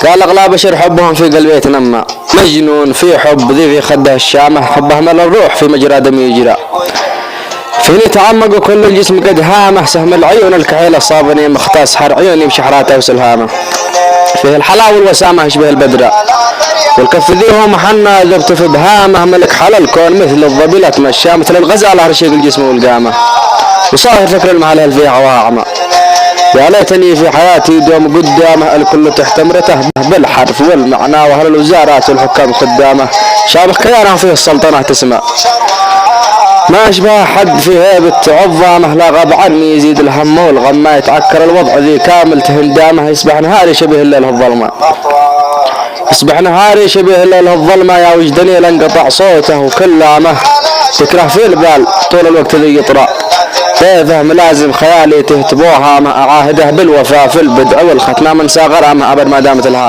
قال أغلى بشر حبهم في قلبي يتنمى، مجنون في حب ذي في خده الشامة، حبه مل الروح في مجرى دم يجرى، فيني تعمق وكل الجسم قد هامه، سهم العيون الكحيلة صابني مختاس حر عيوني بشحراته وسلهامه، فيه الحلاوة والوسامة يشبه البدرة، والكف ذي هو محنى ذبت في بهامه، ملك حل الكون مثل الظبي تمشى، مثل الغزالة رشيق الجسم والقامة، وصاهر فكر المعلهل في عواعمه، يا ليتني في حياتي دوم قدامه، الكل تحت امرته بالحرف والمعنى، واهل الوزارات والحكام خدامه، شابه كيانه فيه السلطنة تسمع، ما اشبه حد في هيبة عظامه، لا غاب عني يزيد الهم والغم، ما يتعكر الوضع ذي كامل تهندامه، يصبح نهاري شبه الليل الظلمة، يصبح نهاري شبه الليل الظلمة، يا وجدني لانقطع صوته وكلامه، تكره في البال طول الوقت ذي يطرأ، كيفه ملازم خيالي تهتبوها، ما أعاهده بالوفاء في البدء والختمة، من ساغرها أبد ما دامت الهام.